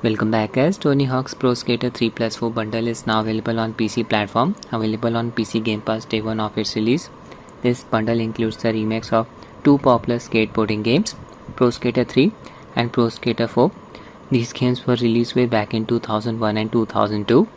Welcome back guys. Tony Hawk's Pro Skater 3 Plus 4 bundle is now available on PC platform, available on PC Gamepass Day 1 of its release. This bundle includes the remakes of two popular skateboarding games, Pro Skater 3 and Pro Skater 4. These games were released way back in 2001 and 2002.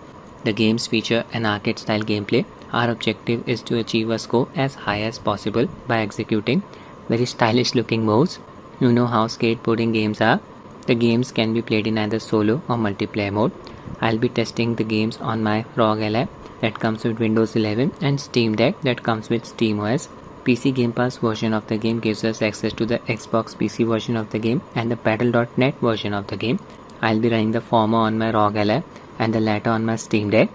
The games feature an arcade style gameplay. Our objective is to achieve a score as high as possible by executing very stylish looking moves. You know how skateboarding games are. The games can be played in either solo or multiplayer mode. I'll be testing the games on my Rog Ally that comes with Windows 11 and Steam Deck that comes with SteamOS. PC Gamepass version of the game gives us access to the Xbox PC version of the game and the Paddle.net version of the game. I'll be running the former on my Rog Ally and the latter on my Steam Deck.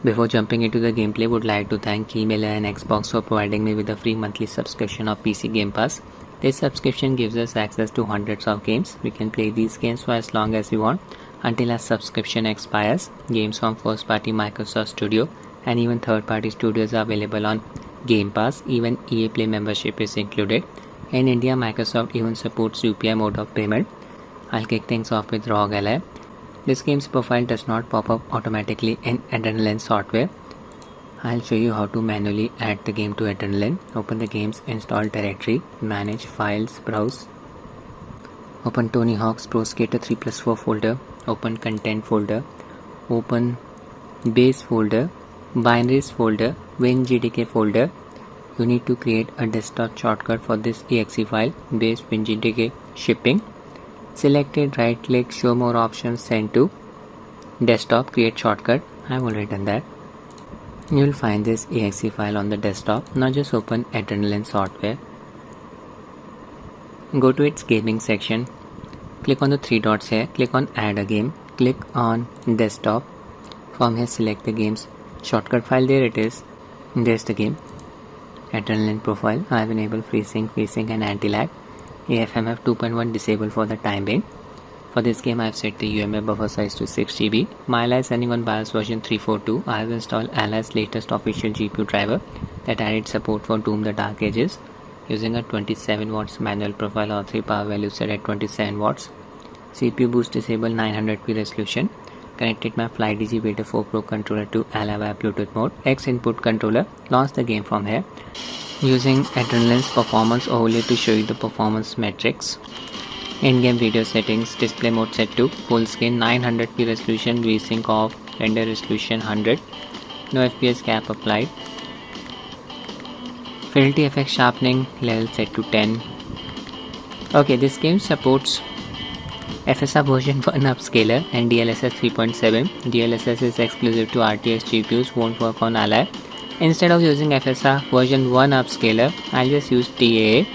Before jumping into the gameplay, would like to thank keymailer and Xbox for providing me with a free monthly subscription of PC Gamepass. This subscription gives us access to hundreds of games. We can play these games for as long as we want until our subscription expires. Games from first party Microsoft Studio and even third party studios are available on Game Pass. Even EA Play membership is included. In India, Microsoft even supports UPI mode of payment. I'll kick things off with Rog Ally. This game's profile does not pop up automatically in Adrenaline software. I'll show you how to manually add the game to Adrenaline. Open the game's install directory, manage files, browse. Open Tony Hawk's Pro Skater 3 Plus 4 folder, open content folder, open base folder, binaries folder, WinGDK folder. You need to create a desktop shortcut for this exe file, base WinGDK shipping. Select it, right click, show more options, send to desktop, create shortcut. I've already done that. You will find this exe file on the desktop. Now just open Adrenaline software. Go to its gaming section. Click on the three dots here. Click on add a game. Click on desktop. From here select the game's shortcut file. There it is. There's the game. Adrenaline profile. I have enabled FreeSync and anti-lag. AFMF 2.1 disabled for the time being. For this game, I have set the UMA buffer size to 6 GB. My Ally is running on BIOS version 3.4.2. I have installed Ally's latest official GPU driver that added support for Doom the Dark Ages using a 27 watts manual profile or 3 power value set at 27 watts. CPU boost disabled 900p resolution. Connected my FlyDG Beta 4 Pro controller to Ally via Bluetooth mode. X input controller. Launch the game from here. Using Adrenaline's performance overlay to show you the performance metrics. In-game video settings, display mode set to full screen, 900p resolution, VSync off, render resolution 100, no FPS cap applied. Fidelity FX sharpening level set to 10. Okay, this game supports FSR version 1 upscaler and DLSS 3.7. DLSS is exclusive to RTX GPUs, won't work on Ally. Instead of using FSR version 1 upscaler, I'll just use TAA.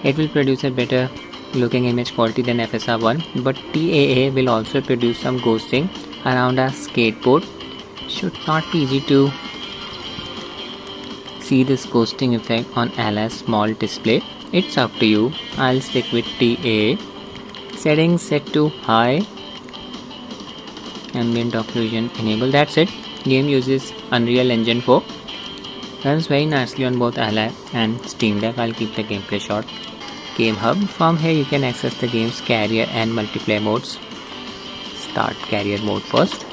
It will produce a better looking image quality than FSR 1, but TAA will also produce some ghosting around our skateboard. Should not be easy to see this ghosting effect on Ally's small display. It's up to you. I'll stick with TAA. Settings set to high. Ambient occlusion enable. That's it. Game uses Unreal Engine 4. Runs very nicely on both Ally and Steam Deck. I'll keep the gameplay short. Game Hub. From here you can access the game's carrier and multiplayer modes. Start carrier mode first.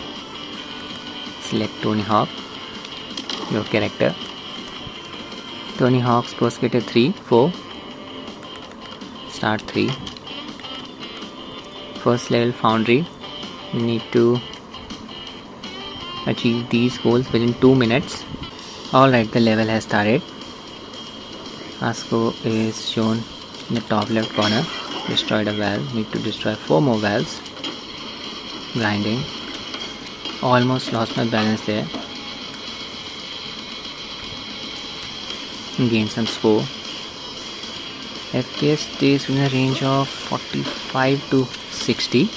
Select Tony Hawk, your character. Tony Hawk's Pro Skater 3, 4. Start 3. First level Foundry. You need to achieve these goals within 2 minutes. Alright, the level has started. Our score is shown in the top left corner. Destroyed a valve. Need to destroy 4 more valves. Grinding. Almost lost my balance there. Gain some score. FPS stays in a range of 45 to 60.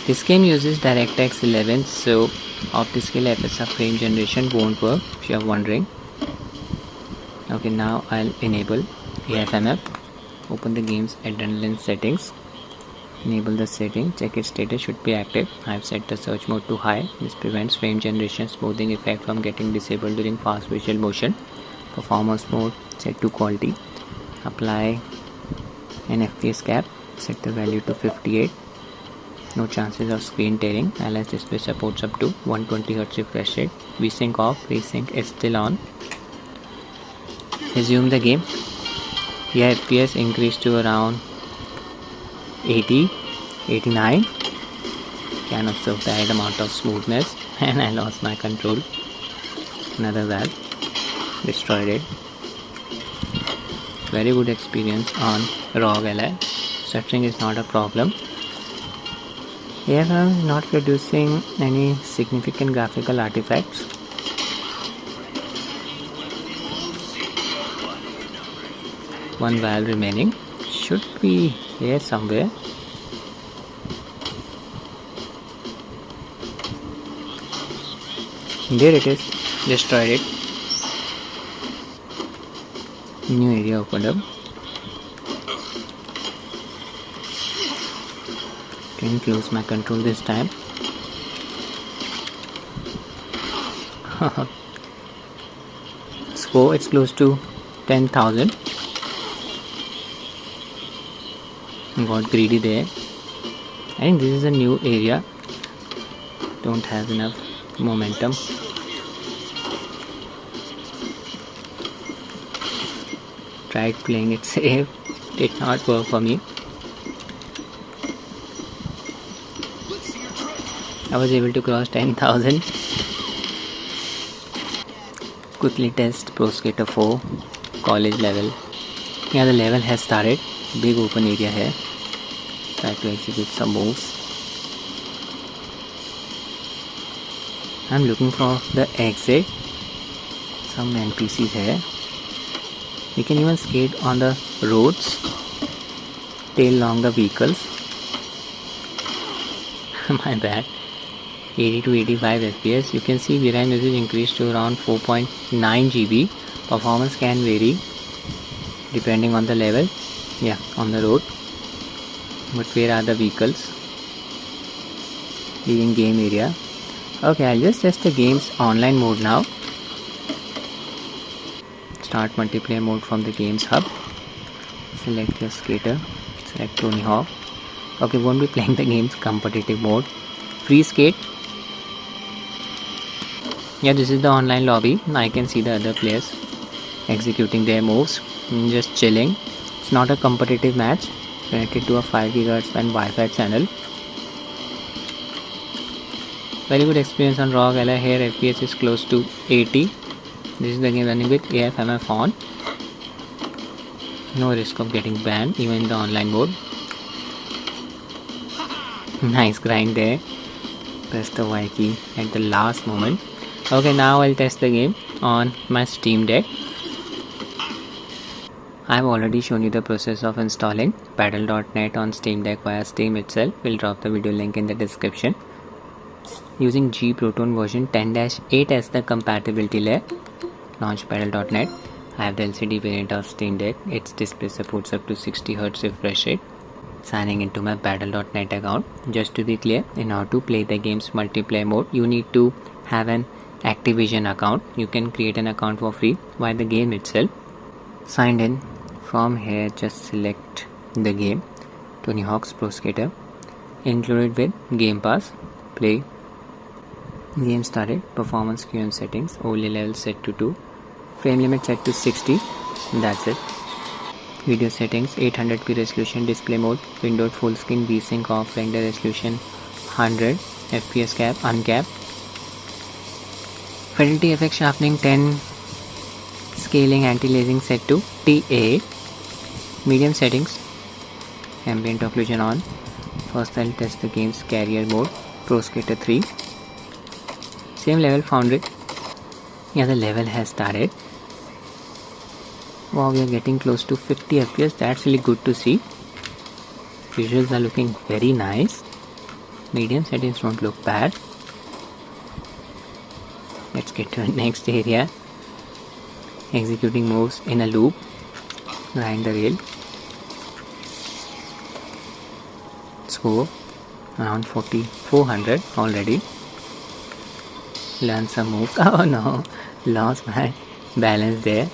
This game uses DirectX 11, so OptiScale FSR frame generation won't work if you are wondering. Okay, now I'll enable AFMF. Open the game's Adrenaline settings. Enable the setting. Check its status should be active. I've set the search mode to high. This prevents frame generation smoothing effect from getting disabled during fast visual motion. Performance mode set to quality. Apply and FPS cap, set the value to 58. No chances of screen tearing. LS display supports up to 120Hz refresh rate. VSync off, resync is still on. Resume the game. Yeah, FPS increased to around 80, 89. Can observe the right amount of smoothness, and I lost my control. Another valve, destroyed it. Very good experience on Rog Ally. Stuttering is not a problem. AFMF is not producing any significant graphical artifacts. One valve remaining. Should be here somewhere. There it is. Destroyed it. New area opened up. Can close my control this time. Score, it's close to 10,000. Got greedy there. I think this is a new area. Don't have enough momentum. Tried playing it safe. Did not work for me. I was able to cross 10,000. Quickly test Pro Skater 4 college level. Yeah, the level has started. Big open area here. Try to execute some moves. I'm looking for the exit. Some NPCs here. You can even skate on the roads. Tail along the vehicles. My bad. 80 to 85 FPS. You can see VRAM usage increased to around 4.9 GB. Performance can vary depending on the level. Yeah, on the road. But where are the vehicles? Leaving game area. Okay, I'll just test the game's online mode now. Start multiplayer mode from the game's hub. Select your skater. Select Tony Hawk. Okay, won't be playing the game's competitive mode. Free skate. Yeah, this is the online lobby. I can see the other players executing their moves. Just chilling. It's not a competitive match. Connected to a 5 GHz and Wi-Fi channel. Very good experience on Rog Ally. Here FPS is close to 80. This is the game running with AFMF on. No risk of getting banned even in the online mode. Nice grind there. Press the Y key at the last moment. Okay, now I'll test the game on my Steam Deck. I've already shown you the process of installing Paddle.net on Steam Deck via Steam itself. We'll drop the video link in the description. Using G Proton version 10-8 as the compatibility layer. Launch Paddle.net. I have the LCD variant of Steam Deck. Its display supports up to 60Hz refresh rate. Signing into my Paddle.net account. Just to be clear, in order to play the game's multiplayer mode, you need to have an Activision account. You can create an account for free via the game itself. Signed in. From here, just select the game, Tony Hawk's Pro Skater, included with Game Pass. Play. Game started. Performance queue and settings. Only level set to 2. Frame limit set to 60. That's it. Video settings, 800p resolution, display mode, windowed full screen, VSync off, render resolution 100, FPS cap, uncapped. Fidelity effect sharpening 10, scaling anti-aliasing set to T8. Medium settings, ambient occlusion on. First I'll test the game's carrier mode, Pro Skater 3. Same level, Foundry. Yeah, the level has started. Wow, we are getting close to 50 FPS. That's really good to see. Visuals are looking very nice. Medium settings don't look bad. Let's get to the next area. Executing moves in a loop. Grind the rail. Score around 4400 already. Learn some moves. Oh no, lost my balance there.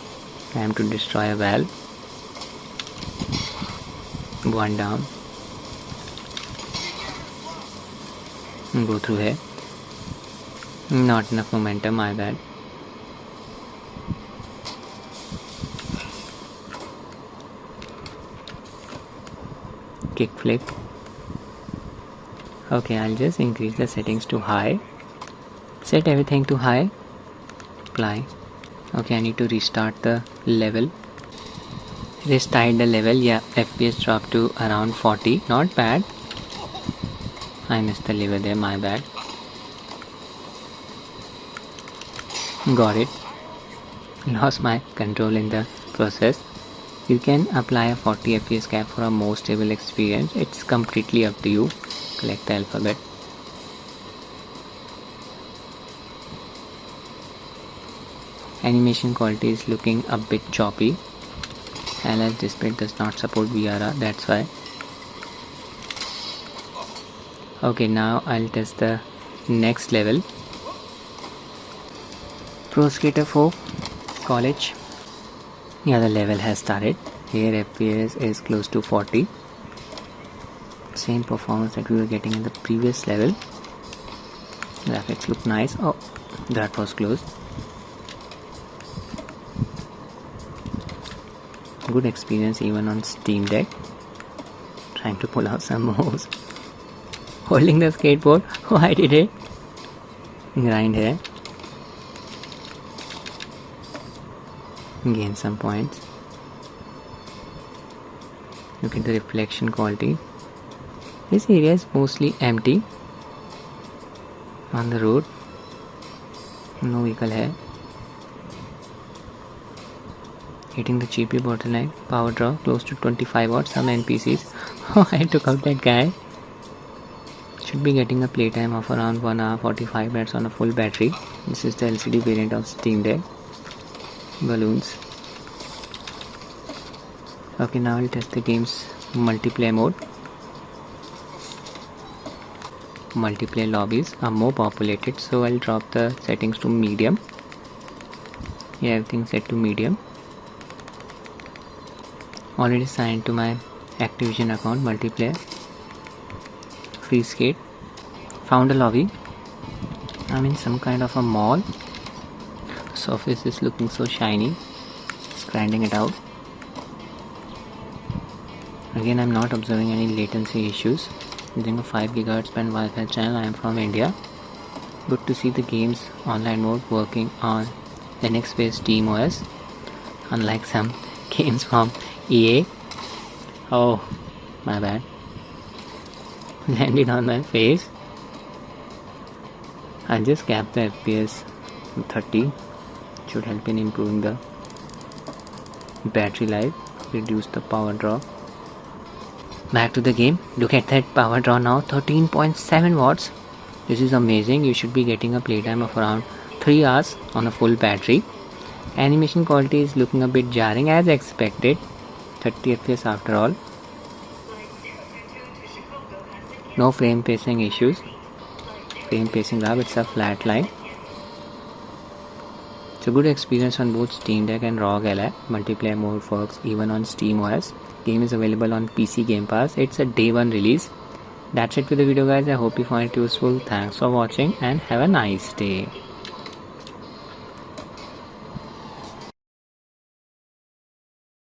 Time to destroy a valve. One down. Go through here. Not enough momentum, my bad. Kick flip. Okay, I'll just increase the settings to high. Set everything to high. Apply. Okay, I need to restart the level. Restart the level. Yeah, FPS dropped to around 40. Not bad. I missed the lever there, my bad. Got it. Lost my control in the process. You can apply a 40 FPS cap for a more stable experience. It's completely up to you. Select the alphabet. Animation quality is looking a bit choppy. LS display does not support VRR, that's why. Okay, now I'll test the next level. Pro Skater 4 College. Yeah, the level has started. Here FPS is close to 40. Same performance that we were getting in the previous level. Graphics look nice. Oh, that was close. Good experience even on Steam Deck. Trying to pull out some moves. Holding the skateboard. Oh, I did it. Grind here. Gain some points. Look at the reflection quality. This area is mostly empty. On the road. No vehicle here. Hitting the GPU bottleneck. Power draw close to 25 watts. Some NPCs. Oh, I took out that guy. Should be getting a playtime of around 1 hour 45 minutes on a full battery. This is the LCD variant of Steam Deck. Balloons. Okay, now I'll test the game's multiplayer mode. Multiplayer lobbies are more populated, so I'll drop the settings to medium. Yeah, everything's set to medium. Already signed to my Activision account. Multiplayer. Free skate. Found a lobby. I'm in some kind of a mall. Surface is looking so shiny. Just grinding it out. Again, I'm not observing any latency issues. Using a 5 GHz band Wi-Fi channel. I am from India. Good to see the game's online mode working on Linux-based SteamOS. Unlike some games from EA. Oh, my bad. Landed on my face. I'll just cap the FPS to 30. Should help in improving the battery life. Reduce the power draw. Back to the game. Look at that power draw now. 13.7 watts. This is amazing. You should be getting a playtime of around 3 hours on a full battery. Animation quality is looking a bit jarring as expected. 30 FPS after all. No frame pacing issues. Frame pacing up, it's a flat line. It's a good experience on both Steam Deck and Rog Ally. Multiplayer mode works even on SteamOS. Game is available on PC Gamepass. It's a day 1 release. That's it for the video, guys. I hope you find it useful. Thanks for watching and have a nice day.